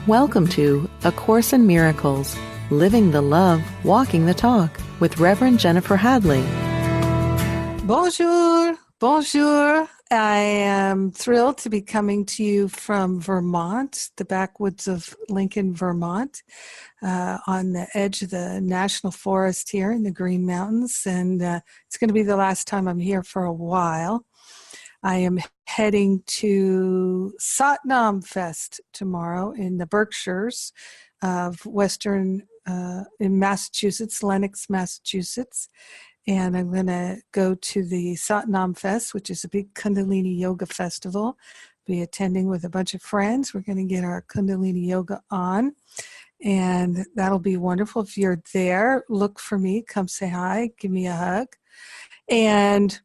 Welcome to A Course in Miracles, Living the Love, Walking the Talk with Reverend Jennifer Hadley. Bonjour, bonjour. I am thrilled to be coming to you from Vermont, the backwoods of Lincoln, Vermont, on the edge of the National Forest here in the Green Mountains. And it's going to be the last time I'm here for a while. I am heading to Satnam Fest tomorrow in the Berkshires of Western, in Massachusetts, Lenox, Massachusetts. And I'm going to go to the Satnam Fest, which is a big Kundalini Yoga festival. Be attending with a bunch of friends. We're going to get our Kundalini Yoga on. And that'll be wonderful. If you're there, look for me. Come say hi. Give me a hug. And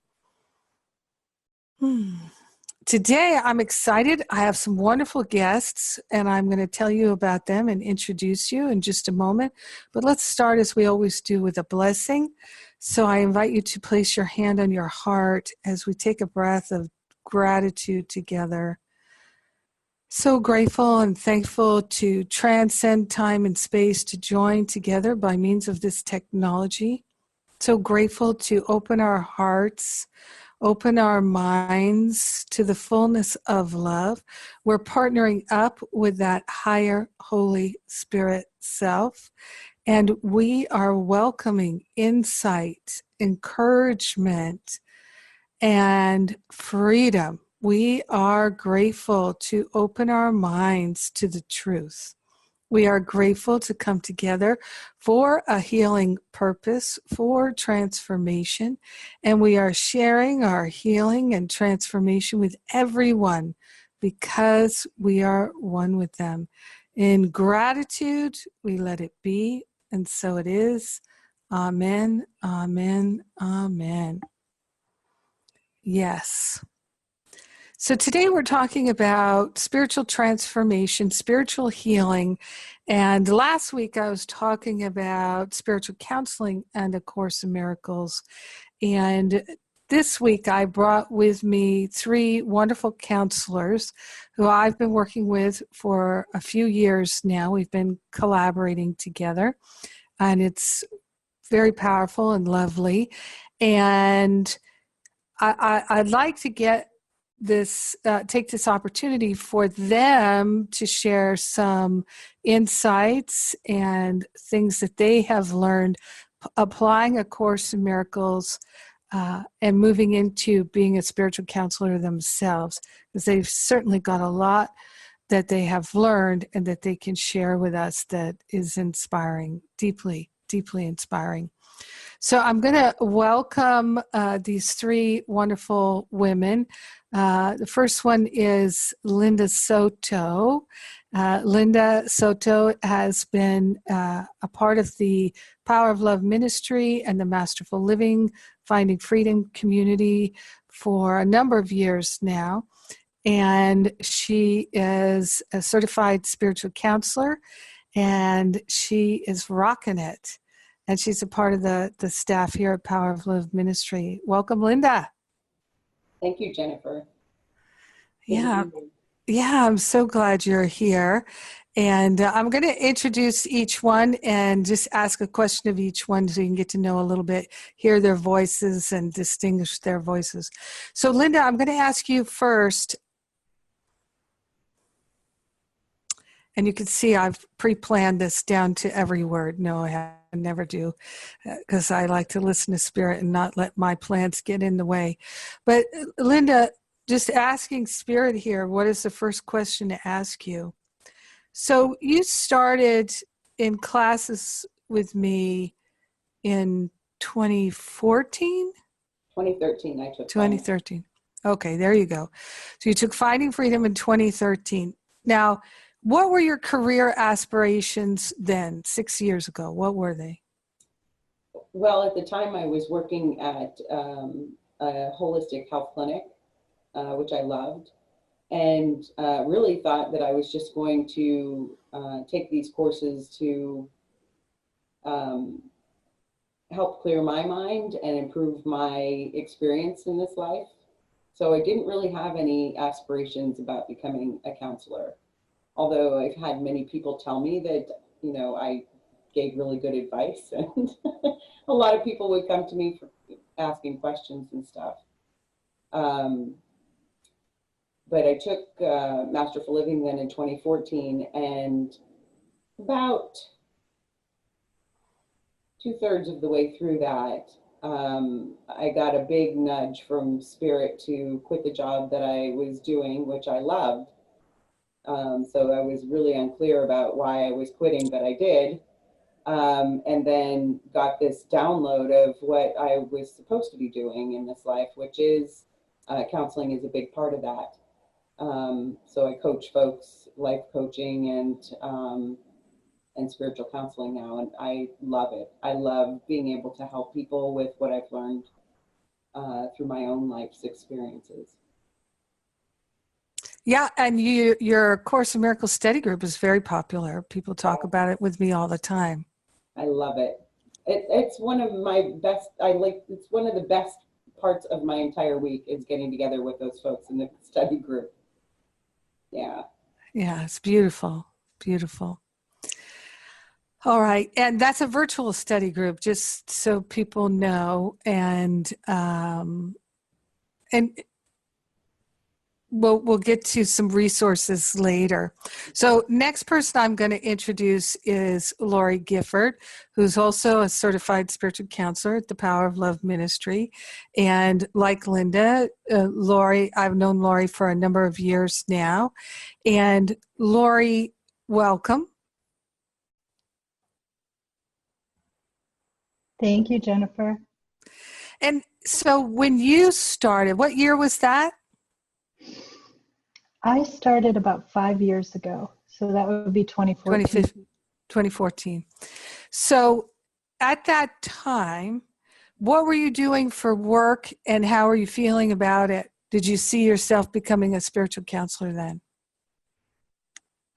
today I'm excited. I have some wonderful guests, and I'm going to tell you about them and introduce you in just a moment. But let's start, as we always do, with a blessing. So I invite you to place your hand on your heart as we take a breath of gratitude together. So grateful and thankful to transcend time and space to join together by means of this technology. So grateful to open our hearts, open our minds to the fullness of love. We're partnering up with that higher Holy Spirit self. And we are welcoming insight, encouragement, and freedom. We are grateful to open our minds to the truth. We are grateful to come together for a healing purpose, for transformation, and we are sharing our healing and transformation with everyone because we are one with them. In gratitude, we let it be, and so it is. Amen, amen, amen. Yes. So today we're talking about spiritual transformation, spiritual healing. And last week I was talking about spiritual counseling and A Course in Miracles. And this week I brought with me three wonderful counselors who I've been working with for a few years now. We've been collaborating together, and it's very powerful and lovely. And I'd like to take this opportunity for them to share some insights and things that they have learned applying A Course in Miracles and moving into being a spiritual counselor themselves, because they've certainly got a lot that they have learned and that they can share with us that is inspiring, deeply, deeply inspiring. So I'm going to welcome these three wonderful women. The first one is Linda Soto. Linda Soto has been a part of the Power of Love Ministry and the Masterful Living, Finding Freedom community for a number of years now. And she is a certified spiritual counselor, and she is rocking it. And she's a part of the staff here at Power of Love Ministry. Welcome, Linda. Thank you, Jennifer. Yeah, I'm so glad you're here. And I'm going to introduce each one and just ask a question of each one so you can get to know a little bit, hear their voices and distinguish their voices. So, Linda, I'm going to ask you first. And you can see I've pre-planned this down to every word. No, I never do, because I like to listen to Spirit and not let my plans get in the way. But Linda, just asking Spirit here, what is the first question to ask you? So you started in classes with me in 2014? 2013, I took 2013. Okay, there you go. So you took Finding Freedom in 2013. Now, what were your career aspirations then, 6 years ago? What were they? Well, at the time I was working at a holistic health clinic, which I loved, and really thought that I was just going to take these courses to help clear my mind and improve my experience in this life. So I didn't really have any aspirations about becoming a counselor. although I've had many people tell me that, I gave really good advice, and a lot of people would come to me for asking questions and stuff. But I took Master for Living then in 2014, and about 2/3 of the way through that, I got a big nudge from Spirit to quit the job that I was doing, which I loved. So I was really unclear about why I was quitting, but I did. And then got this download of what I was supposed to be doing in this life, which is counseling is a big part of that. So I coach folks, life coaching and spiritual counseling now, and I love it. I love being able to help people with what I've learned through my own life's experiences. Yeah, and your Course in Miracles study group is very popular. People talk about it with me all the time. I love it. It's one of my best. It's one of the best parts of my entire week is getting together with those folks in the study group. Yeah. Yeah, it's beautiful, beautiful. All right, and that's a virtual study group, just so people know, and we'll get to some resources later. So next person I'm going to introduce is Lori Gifford, who's also a certified spiritual counselor at the Power of Love Ministry. And like Linda, Lori, I've known Lori for a number of years now. And Lori, welcome. Thank you, Jennifer. And so when you started, what year was that? I started about 5 years ago, so that would be 2014. 2014. So at that time, what were you doing for work and how were you feeling about it? Did you see yourself becoming a spiritual counselor then?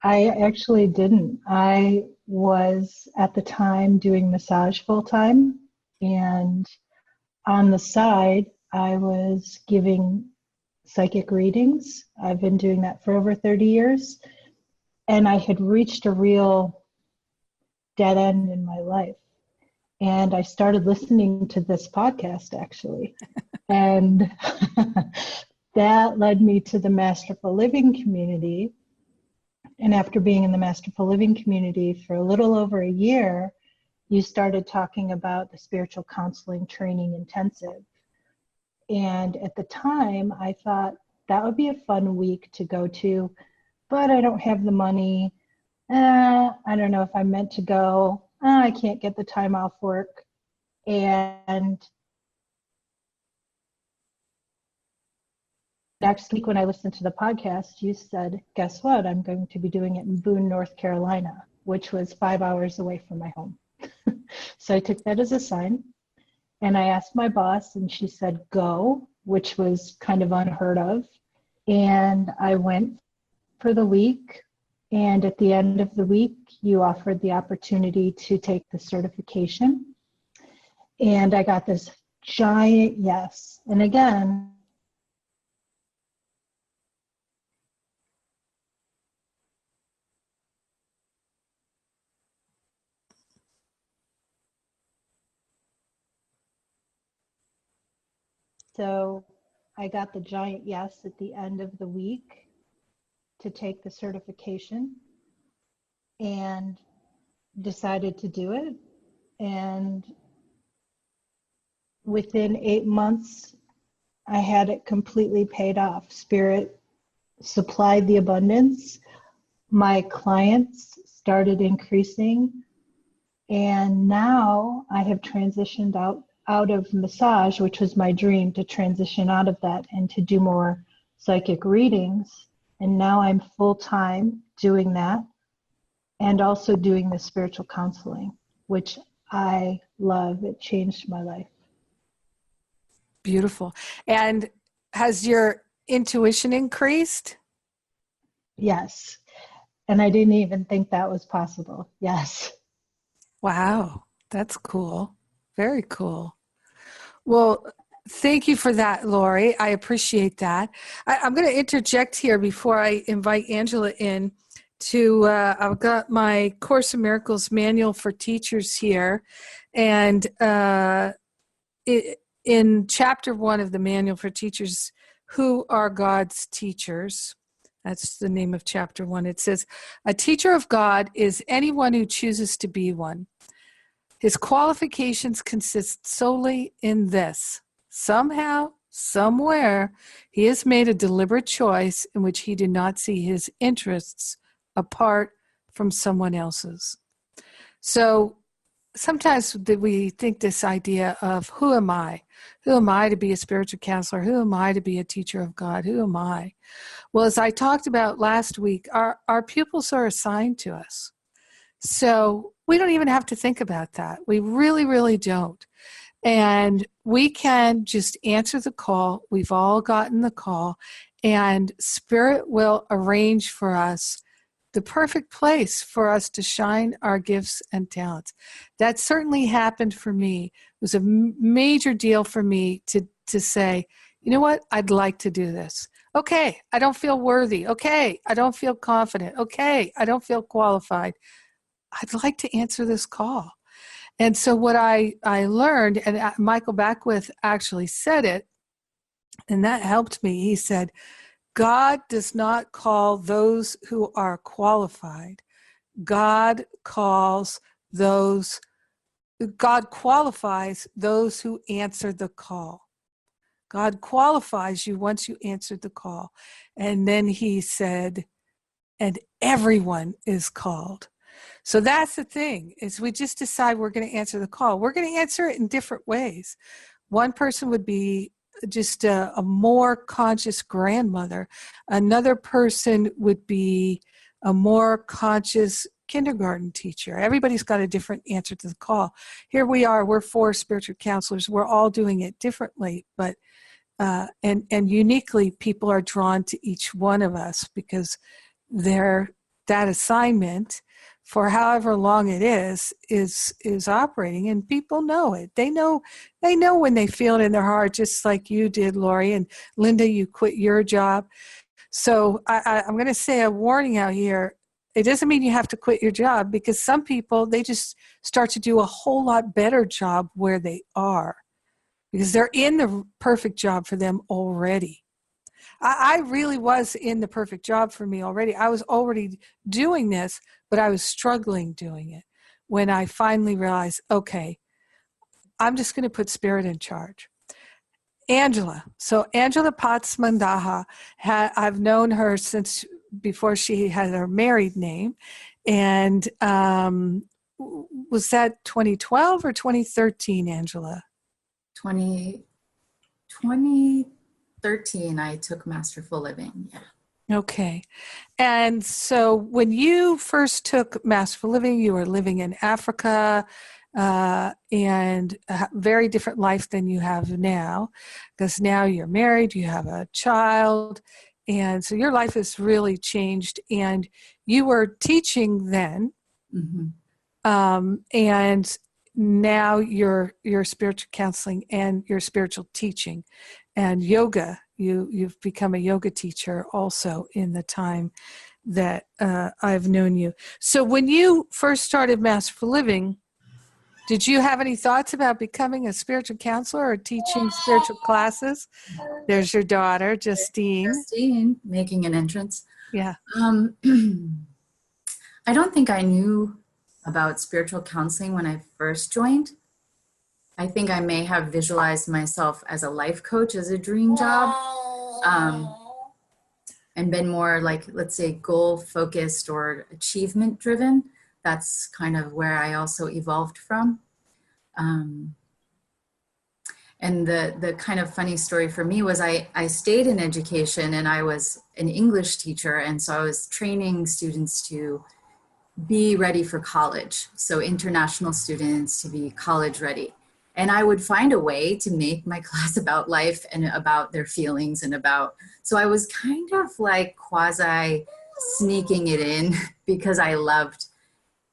I actually didn't. I was at the time doing massage full time, and on the side, I was giving psychic readings. I've been doing that for over 30 years, and I had reached a real dead end in my life. And I started listening to this podcast, actually. And that led me to the Masterful Living community. And after being in the Masterful Living community for a little over a year, you started talking about the spiritual counseling training intensive. And at the time, I thought that would be a fun week to go to, but I don't have the money. I don't know if I'm meant to go. I can't get the time off work. And next week when I listened to the podcast, you said, guess what? I'm going to be doing it in Boone, North Carolina, which was 5 hours away from my home. So I took that as a sign. And I asked my boss, and she said, go, which was kind of unheard of. And I went for the week. And at the end of the week, you offered the opportunity to take the certification. And I got this giant yes. And again, so I got the giant yes at the end of the week to take the certification and decided to do it. And within 8 months, I had it completely paid off. Spirit supplied the abundance. My clients started increasing. And now I have transitioned out of massage, which was my dream, to transition out of that and to do more psychic readings. And now I'm full-time doing that and also doing the spiritual counseling, which I love. It changed my life. Beautiful. And has your intuition increased? Yes. And I didn't even think that was possible. Yes. Wow. That's cool. Very cool. Well, thank you for that, Lori. I appreciate that. I'm going to interject here before I invite Angela in I've got my Course in Miracles manual for teachers here. And in chapter 1 of the manual for teachers, who are God's teachers? That's the name of chapter 1. It says, a teacher of God is anyone who chooses to be one. His qualifications consist solely in this: somehow, somewhere, he has made a deliberate choice in which he did not see his interests apart from someone else's. So sometimes we think this idea of, who am I? Who am I to be a spiritual counselor? Who am I to be a teacher of God? Who am I? Well, as I talked about last week, our pupils are assigned to us. So we don't even have to think about that. We really, really don't. And we can just answer the call. We've all gotten the call, and Spirit will arrange for us the perfect place for us to shine our gifts and talents. That certainly happened for me. It was a major deal for me to say, you know what, I'd like to do this. Okay, I don't feel worthy. Okay, I don't feel confident. Okay, I don't feel qualified. I'd like to answer this call. And so what I learned, and Michael Beckwith actually said it, and that helped me. He said, God does not call those who are qualified. God qualifies those who answer the call. God qualifies you once you answered the call. And then he said, and everyone is called. So that's the thing, is we just decide we're going to answer the call. We're going to answer it in different ways. One person would be just a more conscious grandmother. Another person would be a more conscious kindergarten teacher. Everybody's got a different answer to the call. Here we are, we're 4 spiritual counselors. We're all doing it differently, but and uniquely, people are drawn to each one of us because that assignment, for however long it is operating, and people know it. They know when they feel it in their heart, just like you did, Lori, and Linda, you quit your job. So I'm going to say a warning out here. It doesn't mean you have to quit your job, because some people, they just start to do a whole lot better job where they are, because they're in the perfect job for them already. I really was in the perfect job for me already. I was already doing this, but I was struggling doing it when I finally realized, okay, I'm just going to put Spirit in charge. Angela. So Angela Patsmandaha, I've known her since before she had her married name. And was that 2012 or 2013, Angela? 2013, I took Masterful Living. Yeah. Okay. And so when you first took Masterful Living, you were living in Africa, and a very different life than you have now, because now you're married, you have a child, and so your life has really changed. And you were teaching then, and now you're spiritual counseling and you're spiritual teaching and yoga. You've become a yoga teacher also in the time that I've known you. So when you first started Masterful Living, did you have any thoughts about becoming a spiritual counselor or teaching spiritual classes? There's your daughter, Justine. Justine, making an entrance. Yeah. I don't think I knew about spiritual counseling when I first joined. I think I may have visualized myself as a life coach as a dream job, and been more like, let's say, goal-focused or achievement-driven. That's kind of where I also evolved from. And the kind of funny story for me was I stayed in education, and I was an English teacher, and so I was training students to be ready for college. So international students to be college ready. And I would find a way to make my class about life and about their feelings and about, so I was kind of like quasi sneaking it in because I loved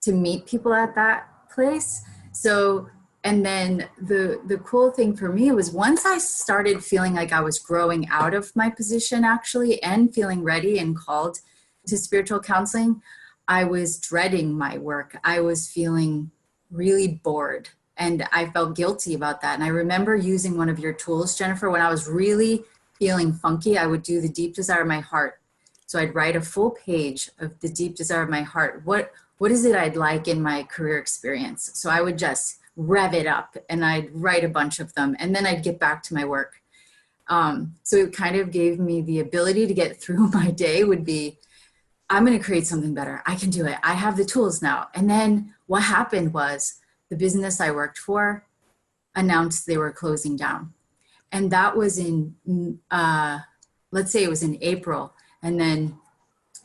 to meet people at that place. So, and then the cool thing for me was once I started feeling like I was growing out of my position actually and feeling ready and called to spiritual counseling, I was dreading my work. I was feeling really bored, and I felt guilty about that. And I remember using one of your tools, Jennifer, when I was really feeling funky. I would do the deep desire of my heart. So I'd write a full page of the deep desire of my heart. What is it I'd like in my career experience? So I would just rev it up, and I'd write a bunch of them, and then I'd get back to my work. So it kind of gave me the ability to get through my day. Would be, I'm going to create something better. I can do it. I have the tools now. And then what happened was the business I worked for announced they were closing down. And that was in, let's say it was in April. And then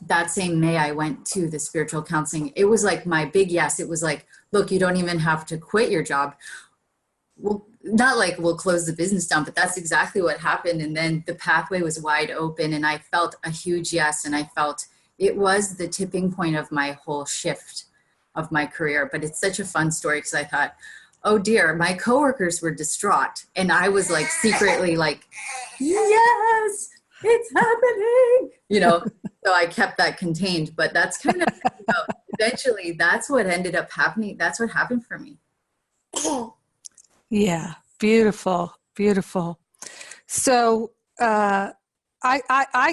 that same May, I went to the spiritual counseling. It was like my big yes. It was like, look, you don't even have to quit your job. Well, not like we'll close the business down, but that's exactly what happened. And then the pathway was wide open, and I felt a huge yes. And I felt it was the tipping point of my whole shift of my career. But it's such a fun story, because I thought, oh dear, my coworkers were distraught. And I was like secretly like, yes, it's happening, so I kept that contained. But that's kind of, eventually that's what ended up happening. That's what happened for me. Yeah, beautiful, beautiful. So I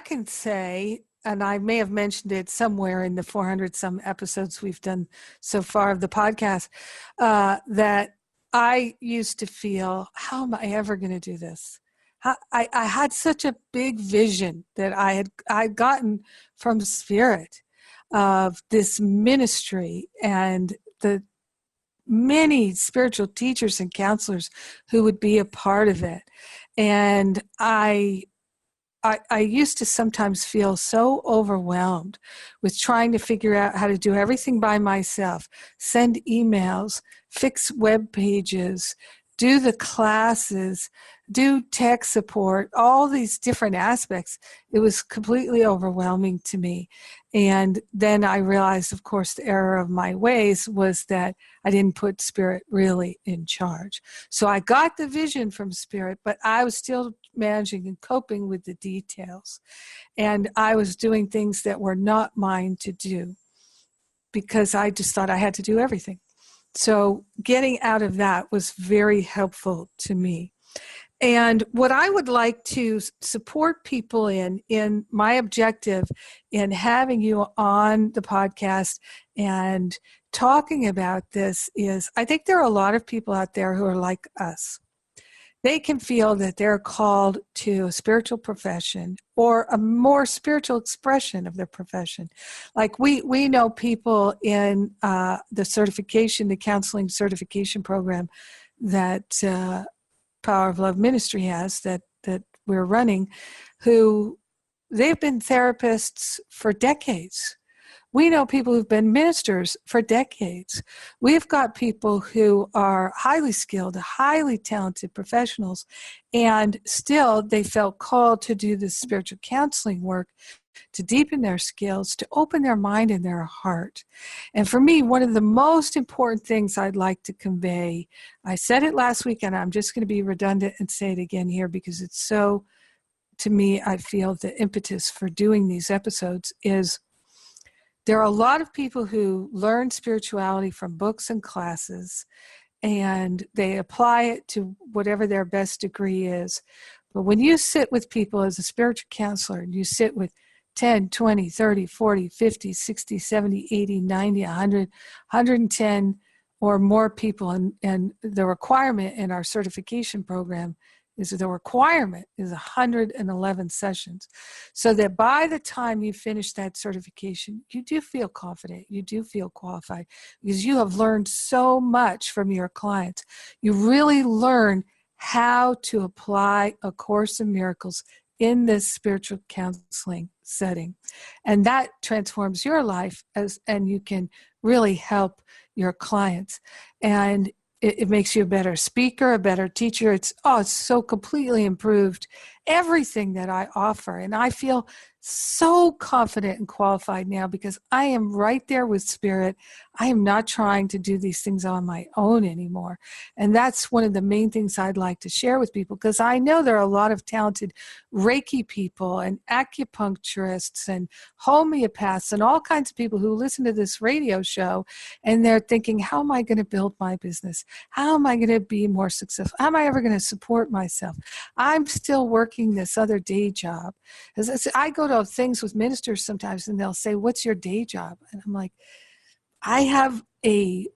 can say, and I may have mentioned it somewhere in the 400 some episodes we've done so far of the podcast, that I used to feel, how am I ever going to do this? I had such a big vision that I'd gotten from Spirit of this ministry and the many spiritual teachers and counselors who would be a part of it. And I used to sometimes feel so overwhelmed with trying to figure out how to do everything by myself, send emails, fix web pages, do the classes, do tech support, all these different aspects. It was completely overwhelming to me. And then I realized, of course, the error of my ways was that I didn't put Spirit really in charge. So I got the vision from Spirit, but I was still managing and coping with the details. And I was doing things that were not mine to do because I just thought I had to do everything. So getting out of that was very helpful to me. And what I would like to support people in my objective in having you on the podcast and talking about this is, I think there are a lot of people out there who are like us. They can feel that they're called to a spiritual profession or a more spiritual expression of their profession. Like we know people in the counseling certification program that Power of Love Ministry has that we're running, who they've been therapists for decades. We know people who've been ministers for decades. We've got people who are highly skilled, highly talented professionals, and still they felt called to do this spiritual counseling work to deepen their skills, to open their mind and their heart. And for me, one of the most important things I'd like to convey, I said it last week, and I'm just going to be redundant and say it again here because it's so, to me, I feel the impetus for doing these episodes is there are a lot of people who learn spirituality from books and classes, and they apply it to whatever their best degree is. But when you sit with people as a spiritual counselor, and you sit with 10, 20, 30, 40, 50, 60, 70, 80, 90, 100, 110 or more people, and the requirement in our certification program is that the requirement is 111 sessions, so that by the time you finish that certification, you do feel confident, you do feel qualified, because you have learned so much from your clients. You really learn how to apply A Course in Miracles in this spiritual counseling setting. And that transforms your life and you can really help your clients. And it makes you a better speaker, a better teacher. It's so completely improved everything that I offer. And I feel so confident and qualified now because I am right there with Spirit. I am not trying to do these things on my own anymore. And that's one of the main things I'd like to share with people, because I know there are a lot of talented Reiki people and acupuncturists and homeopaths and all kinds of people who listen to this radio show, and they're thinking, how am I going to build my business? How am I going to be more successful? How am I ever going to support myself? I'm still working this other day job. As I go to things with ministers sometimes, and they'll say, what's your day job? And I'm like, I have a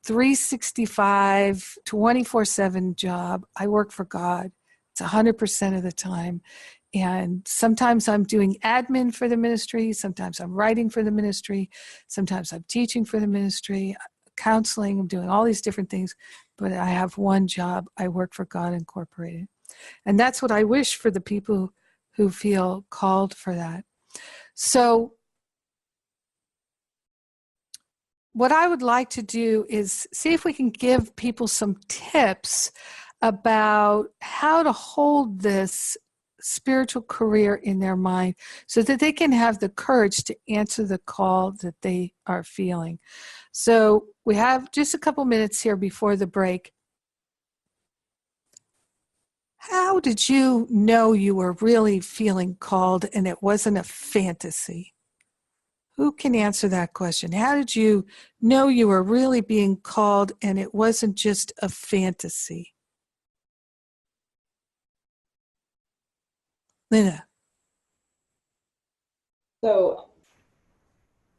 365, 24/7 job. I work for God. It's 100% of the time. And sometimes I'm doing admin for the ministry. Sometimes I'm writing for the ministry. Sometimes I'm teaching for the ministry, counseling. I'm doing all these different things. But I have one job. I work for God Incorporated. And that's what I wish for the people who feel called for that. So what I would like to do is see if we can give people some tips about how to hold this spiritual career in their mind so that they can have the courage to answer the call that they are feeling. So we have just a couple minutes here before the break. How did you know you were really feeling called and it wasn't a fantasy? Who can answer that question? How did you know you were really being called and it wasn't just a fantasy? Linda. So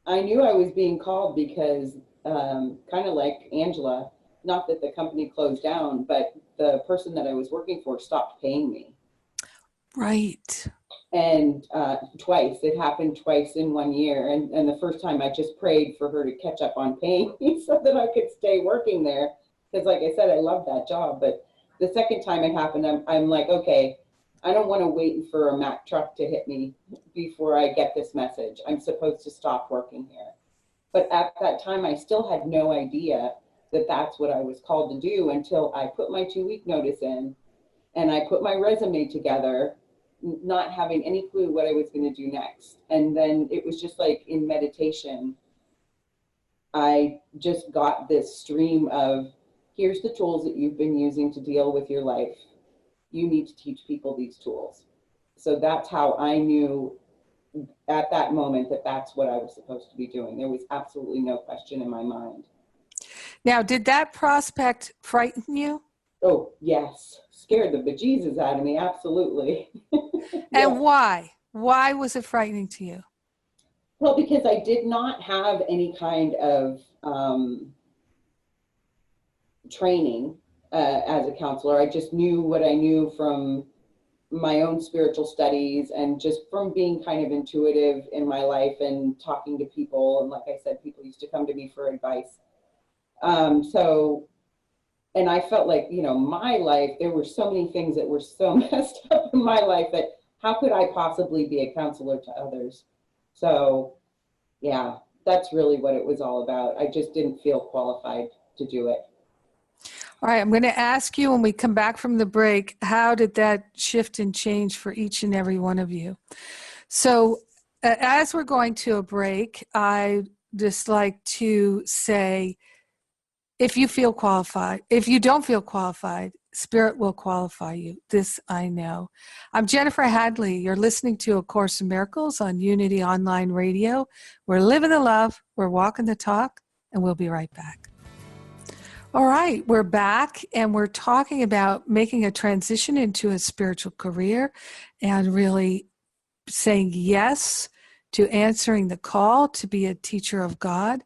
I knew I was being called because kind of like Angela, not that the company closed down, but the person that I was working for stopped paying me. Right. And twice, it happened twice in 1 year. And the first time I just prayed for her to catch up on paying me so that I could stay working there. Because like I said, I love that job. But the second time it happened, I'm like, okay, I don't want to wait for a Mack truck to hit me before I get this message. I'm supposed to stop working here. But at that time, I still had no idea that that's what I was called to do until I put my 2-week notice in and I put my resume together, not having any clue what I was going to do next. And then it was just like in meditation, I just got this stream of, here's the tools that you've been using to deal with your life. You need to teach people these tools. So that's how I knew at that moment that that's what I was supposed to be doing. There was absolutely no question in my mind. Now, did that prospect frighten you? Oh, yes. Scared the bejesus out of me. Absolutely. And why? Why was it frightening to you? Well, because I did not have any kind of training as a counselor. I just knew what I knew from my own spiritual studies and just from being kind of intuitive in my life and talking to people. And like I said, people used to come to me for advice. And I felt like, my life, there were so many things that were so messed up in my life that how could I possibly be a counselor to others? So yeah, that's really what it was all about. I just didn't feel qualified to do it. All right, I'm going to ask you when we come back from the break, how did that shift and change for each and every one of you? So as we're going to a break, I just like to say, if you feel qualified, if you don't feel qualified, Spirit will qualify you. This I know. I'm Jennifer Hadley. You're listening to A Course in Miracles on Unity Online Radio. We're living the love, we're walking the talk, and we'll be right back. All right, we're back, and we're talking about making a transition into a spiritual career and really saying yes to answering the call to be a teacher of God.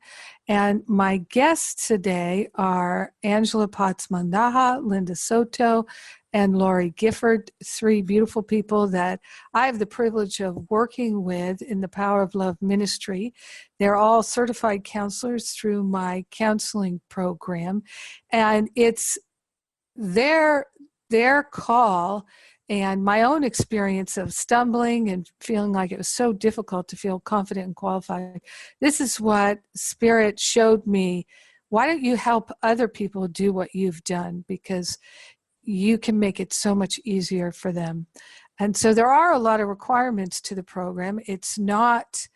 And my guests today are Angela Potts-Mandaha, Linda Soto, and Lori Gifford, three beautiful people that I have the privilege of working with in the Power of Love ministry. They're all certified counselors through my counseling program. And it's their call and my own experience of stumbling and feeling like it was so difficult to feel confident and qualified. This is what Spirit showed me. Why don't you help other people do what you've done? Because you can make it so much easier for them. And so there are a lot of requirements to the program. It's not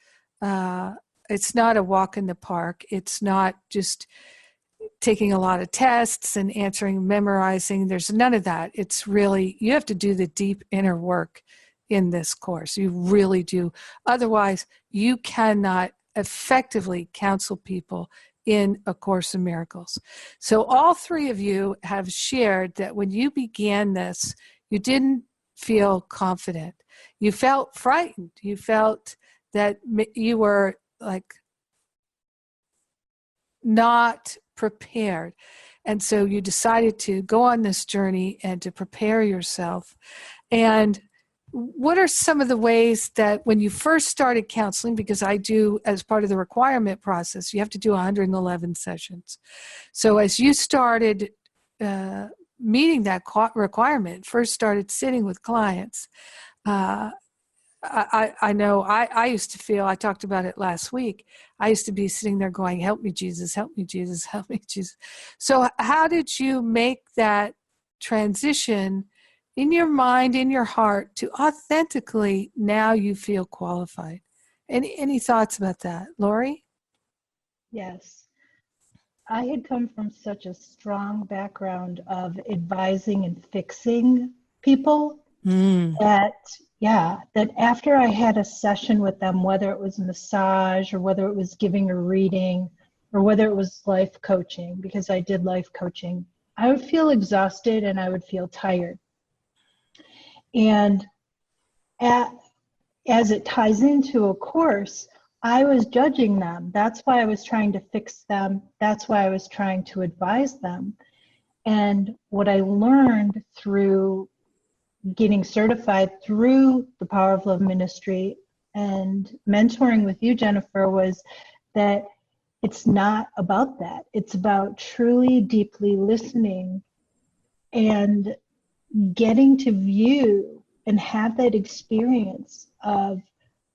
a walk in the park. It's not just taking a lot of tests and answering, memorizing. There's none of that. It's really, you have to do the deep inner work in this course. You really do. Otherwise, you cannot effectively counsel people in A Course in Miracles. So all three of you have shared that when you began this, you didn't feel confident. You felt frightened. You felt that you were like not prepared. And so you decided to go on this journey and to prepare yourself. And what are some of the ways that when you first started counseling, because I do as part of the requirement process, you have to do 111 sessions. So as you started meeting that requirement, first started sitting with clients, I know I used to feel, I talked about it last week, I used to be sitting there going, help me, Jesus, help me, Jesus, help me, Jesus. So how did you make that transition in your mind, in your heart, to authentically now you feel qualified? Any thoughts about that? Lori? Yes. I had come from such a strong background of advising and fixing people that after I had a session with them, whether it was massage or whether it was giving a reading or whether it was life coaching, because I did life coaching, I would feel exhausted and I would feel tired. And as it ties into A Course, I was judging them. That's why I was trying to fix them. That's why I was trying to advise them. And what I learned through getting certified through the Power of Love Ministry and mentoring with you, Jennifer, was that it's not about that. It's about truly, deeply listening and getting to view and have that experience of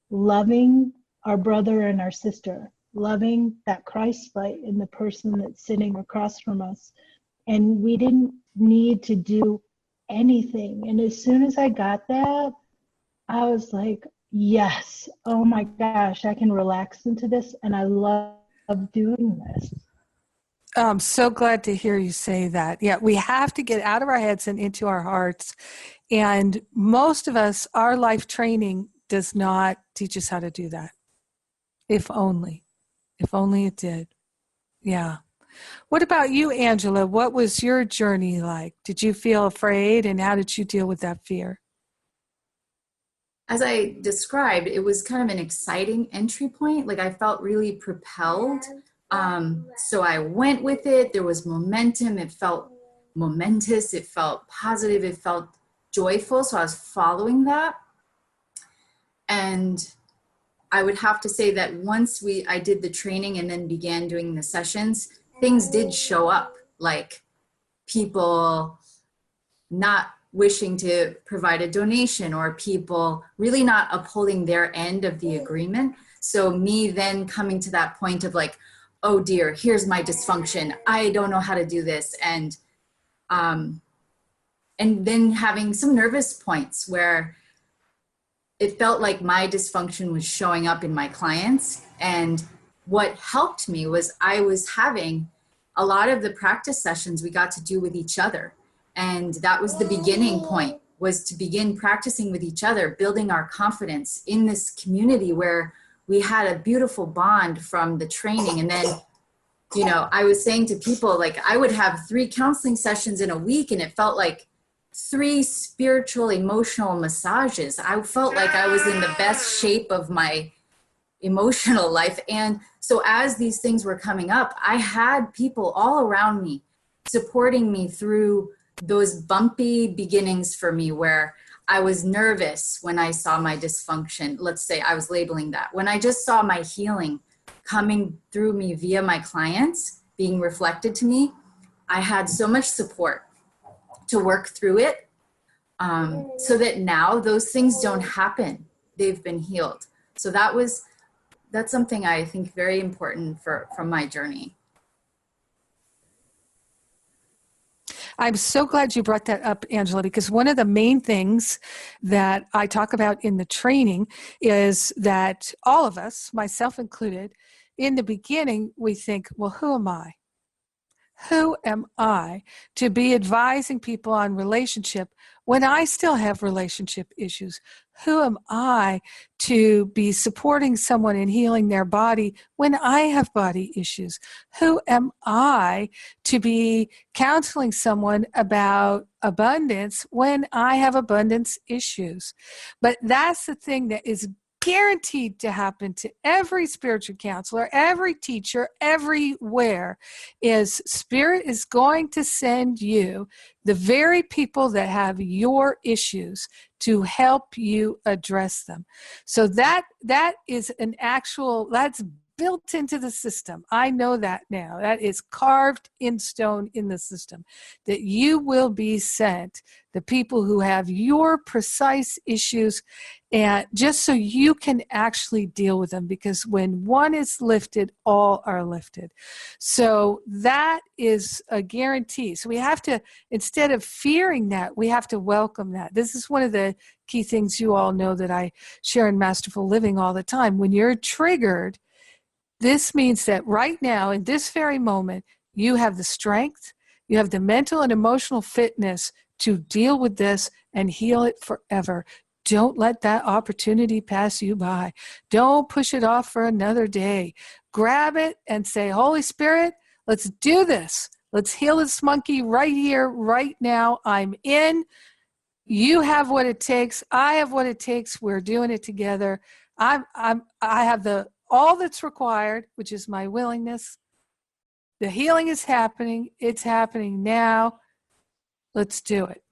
loving our brother and our sister, loving that Christ light in the person that's sitting across from us. And we didn't need to do anything. And as soon as I got that, I was like, yes, oh my gosh, I can relax into this. And I love doing this. I'm so glad to hear you say that. Yeah, we have to get out of our heads and into our hearts. And most of us, our life training does not teach us how to do that. If only it did. Yeah. What about you, Angela? What was your journey like? Did you feel afraid, and how did you deal with that fear? As I described, it was kind of an exciting entry point. Like I felt really propelled. So I went with it. There was momentum. It felt momentous. It felt positive. It felt joyful. So I was following that. And I would have to say that once I did the training and then began doing the sessions, things did show up, like people not wishing to provide a donation or people really not upholding their end of the agreement. So me then coming to that point of like, oh dear, here's my dysfunction. I don't know how to do this. And then having some nervous points where it felt like my dysfunction was showing up in my clients. And what helped me was I was having a lot of the practice sessions we got to do with each other. And that was the beginning point, was to begin practicing with each other, building our confidence in this community where we had a beautiful bond from the training. And then, you know, I was saying to people, like I would have 3 counseling sessions in a week and it felt like 3 spiritual, emotional massages. I felt like I was in the best shape of my emotional life. And so as these things were coming up, I had people all around me supporting me through those bumpy beginnings for me where I was nervous when I saw my dysfunction. Let's say I was labeling that. When I just saw my healing coming through me via my clients being reflected to me, I had so much support to work through it, so that now those things don't happen. They've been healed. So that's something I think very important from my journey. I'm so glad you brought that up, Angela, because one of the main things that I talk about in the training is that all of us, myself included, in the beginning, we think, well, who am I? Who am I to be advising people on relationship when I still have relationship issues? Who am I to be supporting someone in healing their body when I have body issues? Who am I to be counseling someone about abundance when I have abundance issues? But that's the thing that is guaranteed to happen to every spiritual counselor, every teacher, everywhere, is Spirit is going to send you the very people that have your issues to help you address them. So that is an actual, that's built into the system. I know that now. That is carved in stone in the system, that you will be sent the people who have your precise issues, and just so you can actually deal with them, because when one is lifted, all are lifted. So that is a guarantee. So we have to, instead of fearing that, we have to welcome that. This is one of the key things you all know that I share in Masterful Living all the time. When you're triggered, this means that right now, in this very moment, you have the strength, you have the mental and emotional fitness to deal with this and heal it forever. Don't let that opportunity pass you by. Don't push it off for another day. Grab it and say, Holy Spirit, let's do this. Let's heal this monkey right here, right now. I'm in. You have what it takes. I have what it takes. We're doing it together. I have all that's required, which is my willingness. The healing is happening. It's happening now. Let's do it.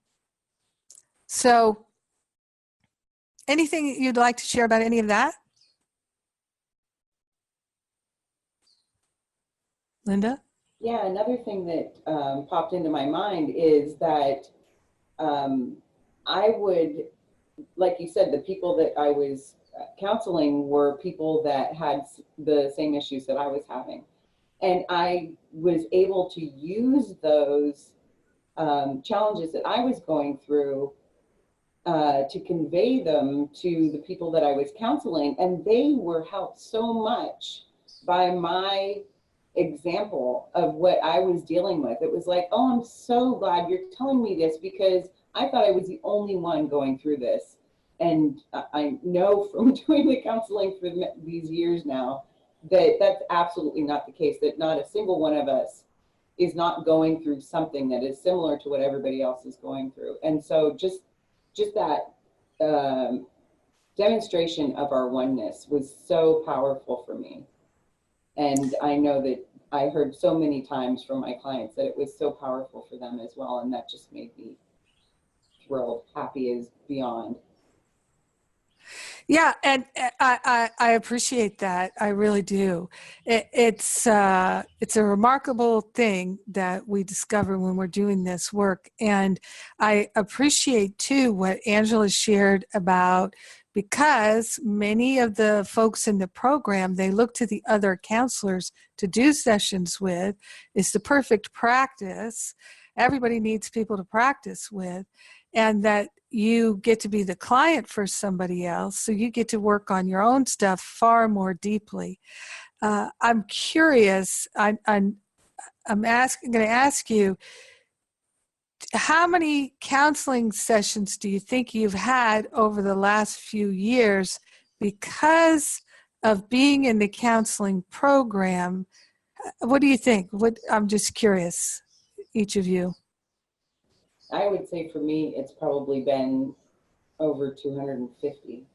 So, anything you'd like to share about any of that? Linda? Yeah, another thing that popped into my mind is that I would, like you said, the people that I was counseling were people that had the same issues that I was having. And I was able to use those challenges that I was going through to convey them to the people that I was counseling. And they were helped so much by my example of what I was dealing with. It was like, oh, I'm so glad you're telling me this, because I thought I was the only one going through this. And I know from doing the counseling for these years now that that's absolutely not the case, that not a single one of us is not going through something that is similar to what everybody else is going through. And so just that demonstration of our oneness was so powerful for me. And I know that I heard so many times from my clients that it was so powerful for them as well. And that just made me thrilled, happy as beyond. Yeah, and I appreciate that. I really do. It's a remarkable thing that we discover when we're doing this work. And I appreciate, too, what Angela shared about, because many of the folks in the program, they look to the other counselors to do sessions with. It's the perfect practice. Everybody needs people to practice with. And that you get to be the client for somebody else, so you get to work on your own stuff far more deeply. I'm curious. I'm going to ask you, how many counseling sessions do you think you've had over the last few years because of being in the counseling program? What do you think? I'm just curious, each of you. I would say for me, it's probably been over 250.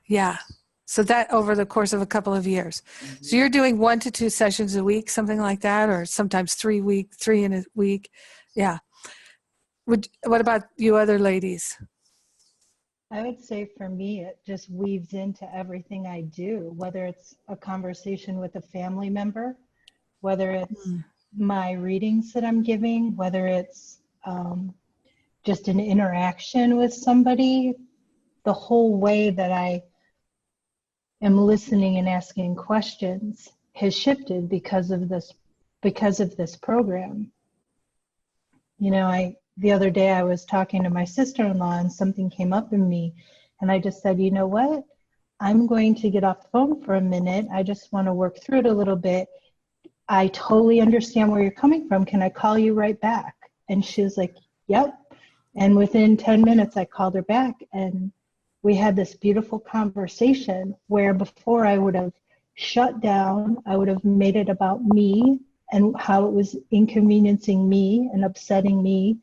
Yeah. So that over the course of a couple of years. Mm-hmm. So you're doing 1 to 2 sessions a week, something like that, or sometimes 3 in a week. Yeah. What about you other ladies? I would say for me, it just weaves into everything I do, whether it's a conversation with a family member, whether it's my readings that I'm giving, whether it's just an interaction with somebody. The whole way that I am listening and asking questions has shifted because of this program. The other day I was talking to my sister-in-law and something came up in me, and I just said, you know what? I'm going to get off the phone for a minute. I just want to work through it a little bit. I totally understand where you're coming from. Can I call you right back? And she was like, yep. And within 10 minutes, I called her back, and we had this beautiful conversation where before I would have shut down, I would have made it about me and how it was inconveniencing me and upsetting me.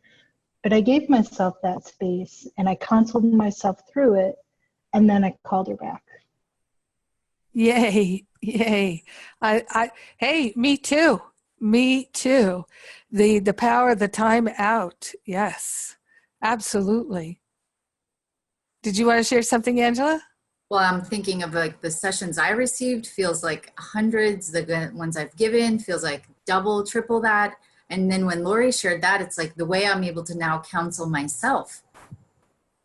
But I gave myself that space and I counseled myself through it, and then I called her back. Yay. Yay. Hey, me too. Me too. The power of the time out. Yes, absolutely. Did you want to share something, Angela? Well, I'm thinking of like the sessions I received feels like hundreds. The ones I've given feels like double, triple that. And then when Lori shared that, it's like the way I'm able to now counsel myself.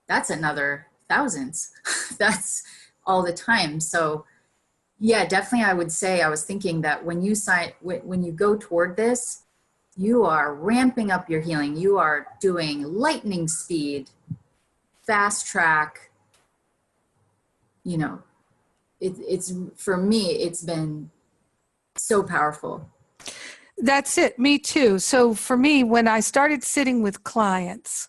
That's another thousands. That's all the time. So yeah, definitely I would say, I was thinking that when you go toward this, you are ramping up your healing. You are doing lightning speed, fast track. It's for me, it's been so powerful. That's it. Me too. So for me, when I started sitting with clients,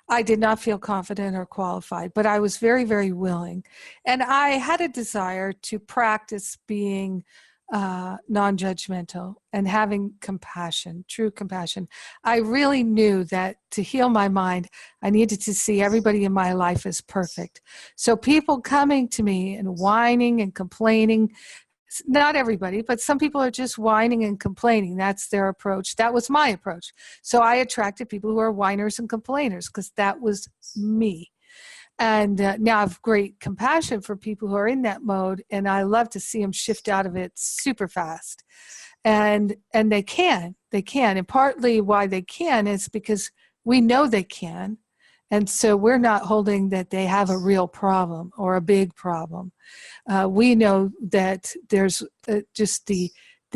I did not feel confident or qualified, but I was very, very willing. And I had a desire to practice being non-judgmental and having compassion, true compassion. I really knew that to heal my mind, I needed to see everybody in my life as perfect. So people coming to me and whining and complaining, not everybody, but some people are just whining and complaining. That's their approach. That was my approach. So I attracted people who are whiners and complainers because that was me. And now I have great compassion for people who are in that mode, and I love to see them shift out of it super fast. And they can. And partly why they can is because we know they can. And so we're not holding that they have a real problem or a big problem. We know that there's just the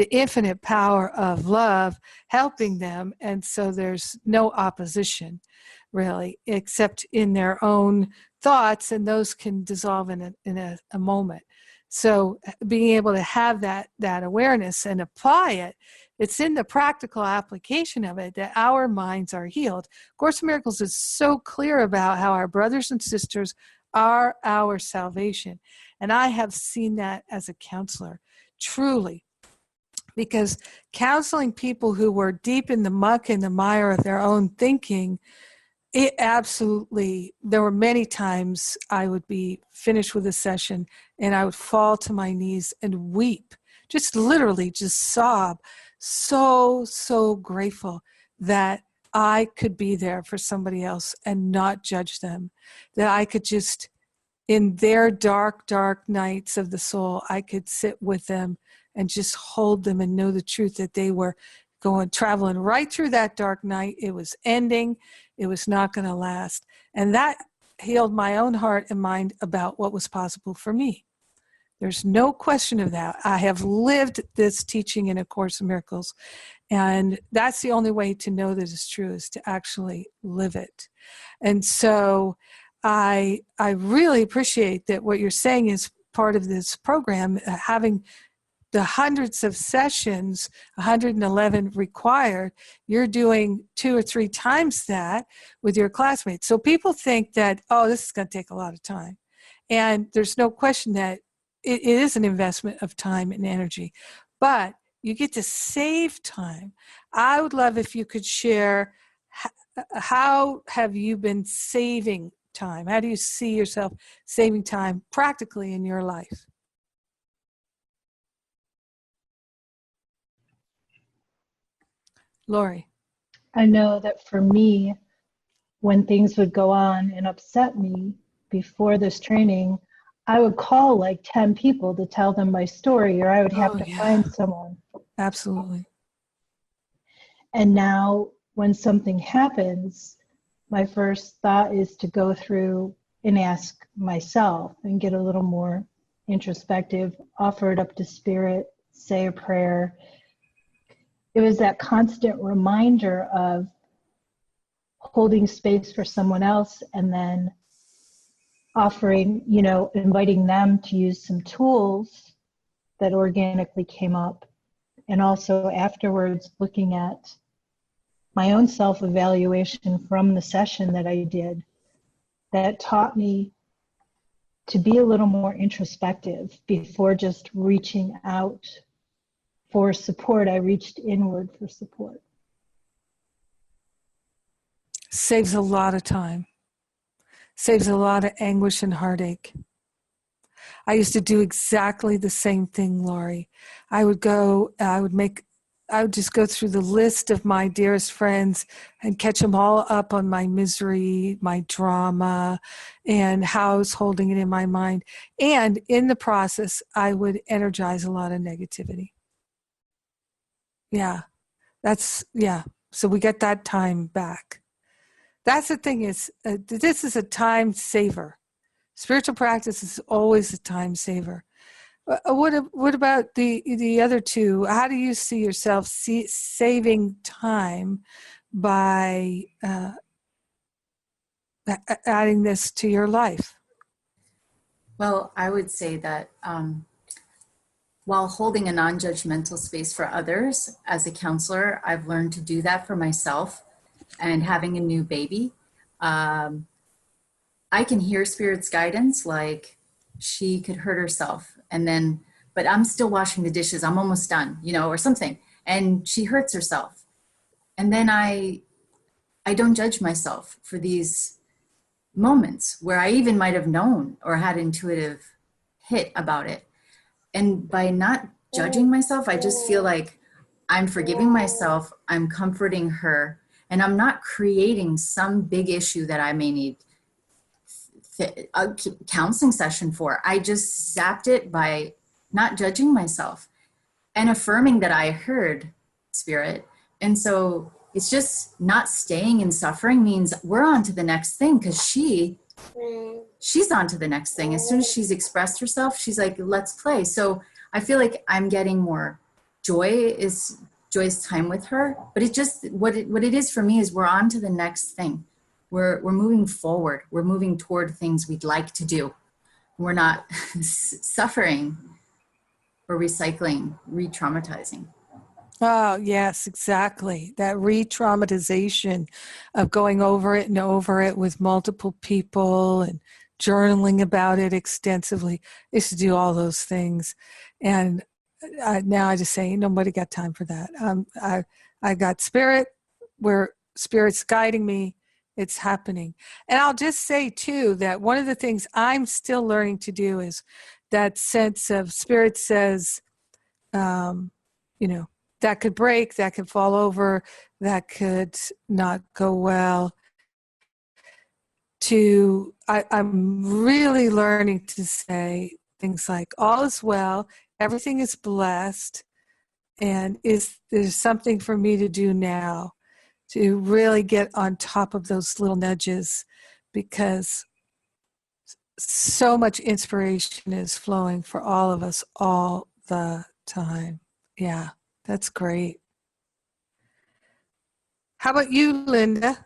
infinite power of love helping them. And so there's no opposition, really, except in their own thoughts, and those can dissolve in a moment. So being able to have that awareness and apply it, it's in the practical application of it that our minds are healed. Course in Miracles is so clear about how our brothers and sisters are our salvation. And I have seen that as a counselor, truly. Because counseling people who were deep in the muck and the mire of their own thinking, it absolutely, there were many times I would be finished with a session and I would fall to my knees and weep, just literally just sob, so grateful that I could be there for somebody else and not judge them, that I could just, in their dark nights of the soul, I could sit with them and just hold them and know the truth that they were traveling right through that dark night. It was ending. It was not going to last. And that healed my own heart and mind about what was possible for me. There's no question of that. I have lived this teaching in A Course in Miracles, and that's the only way to know that it's true, is to actually live it. And so I really appreciate that what you're saying is part of this program, having the hundreds of sessions, 111 required, you're doing 2 or 3 times that with your classmates. So people think that, oh, this is going to take a lot of time. And there's no question that it is an investment of time and energy. But you get to save time. I would love if you could share, how have you been saving time? How do you see yourself saving time practically in your life? Lori. I know that for me, when things would go on and upset me before this training, I would call like 10 people to tell them my story, or I would have to find someone. Absolutely. And now when something happens, my first thought is to go through and ask myself and get a little more introspective, offer it up to Spirit, say a prayer. It was that constant reminder of holding space for someone else and then offering, inviting them to use some tools that organically came up. And also afterwards, looking at my own self-evaluation from the session that I did, that taught me to be a little more introspective before just reaching out for support. I reached inward for support. Saves a lot of time. Saves a lot of anguish and heartache. I used to do exactly the same thing, Laurie. I would just go through the list of my dearest friends and catch them all up on my misery, my drama, and how I was holding it in my mind. And in the process, I would energize a lot of negativity. Yeah, so we get that time back. That's the thing is, this is a time saver. Spiritual practice is always a time saver. What about the other two? How do you see yourself saving time by adding this to your life? Well, I would say that while holding a non-judgmental space for others, as a counselor, I've learned to do that for myself. And having a new baby, I can hear Spirit's guidance, like she could hurt herself, but I'm still washing the dishes. I'm almost done, or something. And she hurts herself. And then I don't judge myself for these moments where I even might have known or had intuitive hit about it. And by not judging myself, I just feel like I'm forgiving myself, I'm comforting her, and I'm not creating some big issue that I may need a counseling session for. I just zapped it by not judging myself and affirming that I heard Spirit. And so it's just not staying in suffering means we're on to the next thing, because she's on to the next thing. As soon as she's expressed herself, she's like, let's play. So I feel like I'm getting more joyous time with her, but it just, what it is for me is we're on to the next thing. We're moving forward. We're moving toward things we'd like to do. We're not suffering or recycling, re-traumatizing. Oh, yes, exactly. That re-traumatization of going over it and over it with multiple people and journaling about it extensively. I used to do all those things. And now I just say, nobody got time for that. I got Spirit, where Spirit's guiding me. It's happening. And I'll just say, too, that one of the things I'm still learning to do is that sense of Spirit says, that could break, that could fall over, that could not go well. I'm really learning to say things like, all is well, everything is blessed, and there's something for me to do now to really get on top of those little nudges, because so much inspiration is flowing for all of us all the time. Yeah, that's great. How about you, Linda?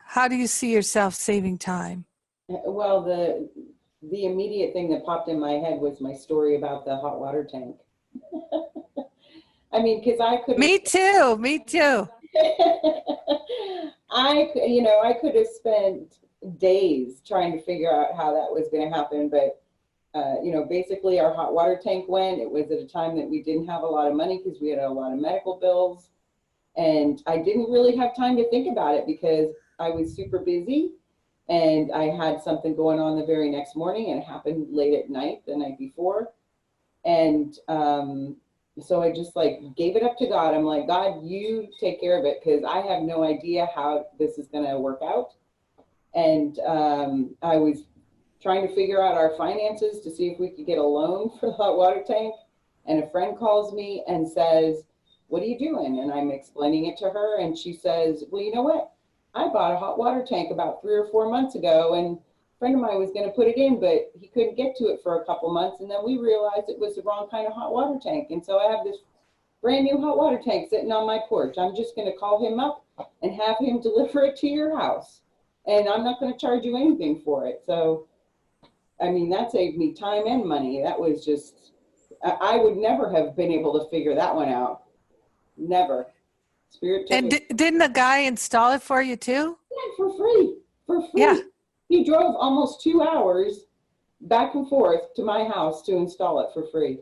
How do you see yourself saving time? Well, the immediate thing that popped in my head was my story about the hot water tank. I mean, because I could. Me too. I could have spent days trying to figure out how that was going to happen, but basically our hot water tank went. It was at a time that we didn't have a lot of money because we had a lot of medical bills, and I didn't really have time to think about it because I was super busy, and I had something going on the very next morning, and it happened late at night the night before, and so I just gave it up to God. I'm like, God, you take care of it, because I have no idea how this is going to work out. And I was trying to figure out our finances to see if we could get a loan for the hot water tank. And a friend calls me and says, what are you doing? And I'm explaining it to her. And she says, well, you know what? I bought a hot water tank about 3 or 4 months ago, and a friend of mine was going to put it in, but he couldn't get to it for a couple months. And then we realized it was the wrong kind of hot water tank. And so I have this brand new hot water tank sitting on my porch. I'm just going to call him up and have him deliver it to your house. And I'm not going to charge you anything for it. So, I mean, that saved me time and money. That was just, I would never have been able to figure that one out. Never. Spirit took And it. didn't the guy install it for you too? Yeah, for free. For free. Yeah. He drove almost 2 hours back and forth to my house to install it for free.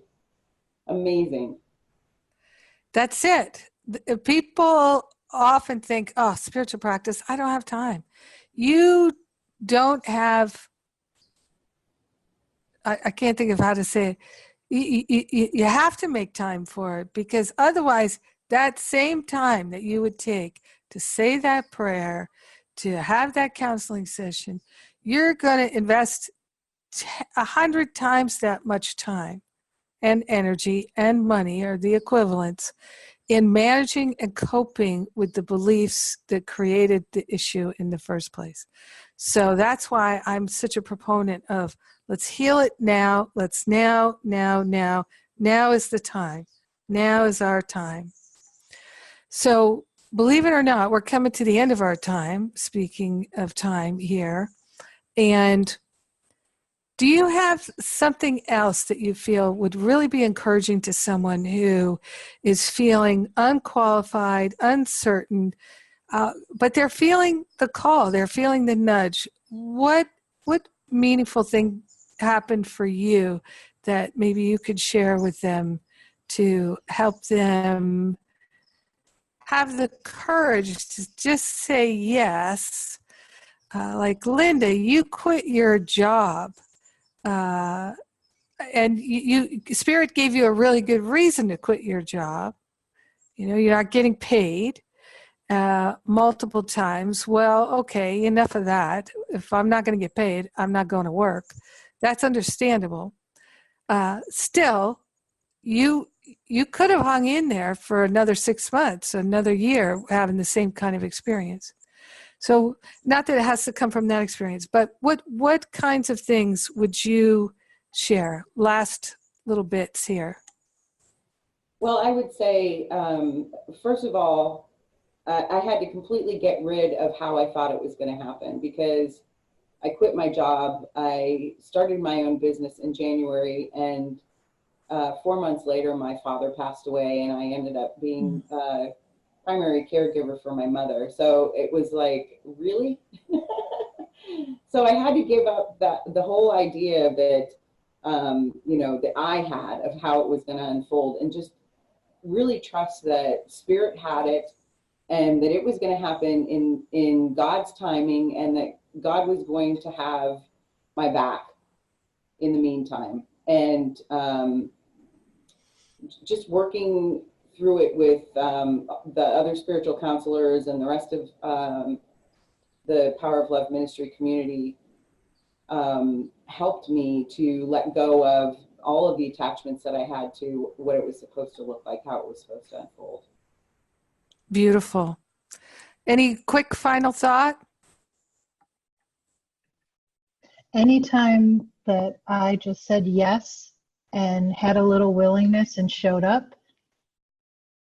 Amazing. That's it. People often think, oh, spiritual practice, I don't have time. You don't have, I can't think of how to say it. You have to make time for it, because otherwise that same time that you would take to say that prayer, to have that counseling session, you're going to invest 100 times that much time and energy and money, or the equivalents, in managing and coping with the beliefs that created the issue in the first place. So that's why I'm such a proponent of, let's heal it now. Let's now. Now is the time. Now is our time. So believe it or not, we're coming to the end of our time, speaking of time here. And do you have something else that you feel would really be encouraging to someone who is feeling unqualified, uncertain, but they're feeling the call, they're feeling the nudge? What meaningful thing happened for you that maybe you could share with them to help them have the courage to just say yes? Like Linda, you quit your job. And you Spirit gave you a really good reason to quit your job. You know, you're not getting paid multiple times. Well, okay, enough of that. If I'm not going to get paid, I'm not going to work. That's understandable. Still, you could have hung in there for another 6 months, another year, having the same kind of experience. So not that it has to come from that experience, but what kinds of things would you share? Last little bits here. Well, I would say, first of all, I had to completely get rid of how I thought it was going to happen, because I quit my job. I started my own business in January, and 4 months later, my father passed away, and I ended up being primary caregiver for my mother. So it was like, really? So I had to give up the whole idea that, that I had of how it was going to unfold, and just really trust that Spirit had it, and that it was going to happen in God's timing, and that God was going to have my back in the meantime. And just working through it with the other spiritual counselors and the rest of the Power of Love ministry community helped me to let go of all of the attachments that I had to what it was supposed to look like, how it was supposed to unfold. Beautiful. Any quick final thought? Anytime that I just said yes and had a little willingness and showed up,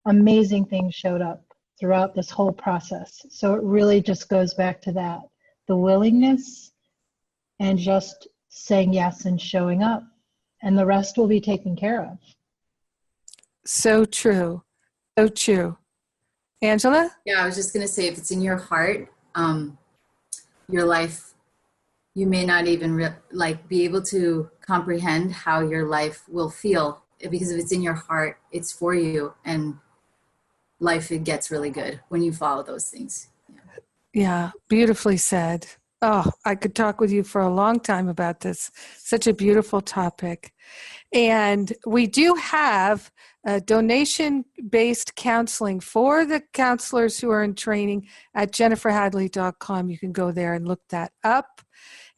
amazing things showed up throughout this whole process. So it really just goes back to that, the willingness and just saying yes and showing up, and the rest will be taken care of. So true. So true. Angela? Yeah, I was just going to say, if it's in your heart, your life, you may not even be able to comprehend how your life will feel, because if it's in your heart, it's for you, and life, it gets really good when you follow those things. Yeah, beautifully said. Oh, I could talk with you for a long time about this. Such a beautiful topic. And we do have a donation-based counseling for the counselors who are in training at jenniferhadley.com. You can go there and look that up.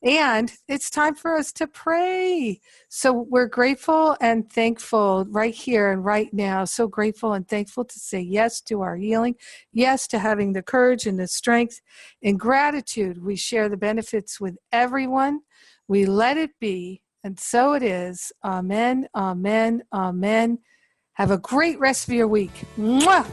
And it's time for us to pray. So we're grateful and thankful right here and right now. So grateful and thankful to say yes to our healing, yes to having the courage and the strength. In gratitude, we share the benefits with everyone. We let it be, and so it is. Amen, amen, amen. Have a great rest of your week. Mwah!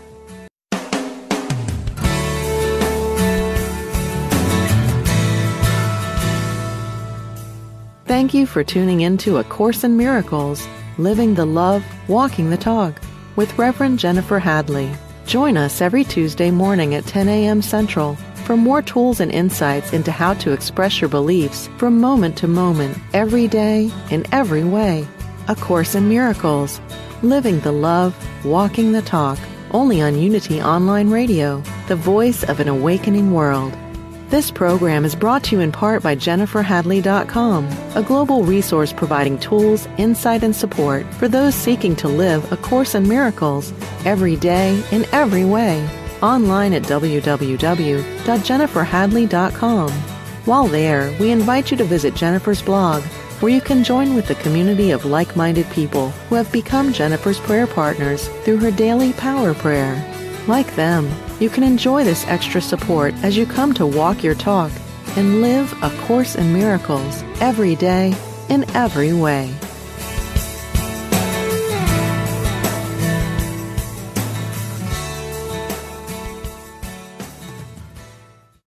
Thank you for tuning in to A Course in Miracles, Living the Love, Walking the Talk, with Reverend Jennifer Hadley. Join us every Tuesday morning at 10 a.m. Central for more tools and insights into how to express your beliefs from moment to moment, every day, in every way. A Course in Miracles, Living the Love, Walking the Talk, only on Unity Online Radio, the voice of an awakening world. This program is brought to you in part by JenniferHadley.com, a global resource providing tools, insight, and support for those seeking to live A Course in Miracles every day in every way. Online at www.jenniferhadley.com. While there, we invite you to visit Jennifer's blog, where you can join with the community of like-minded people who have become Jennifer's prayer partners through her daily power prayer. Like them, you can enjoy this extra support as you come to walk your talk and live A Course in Miracles every day in every way.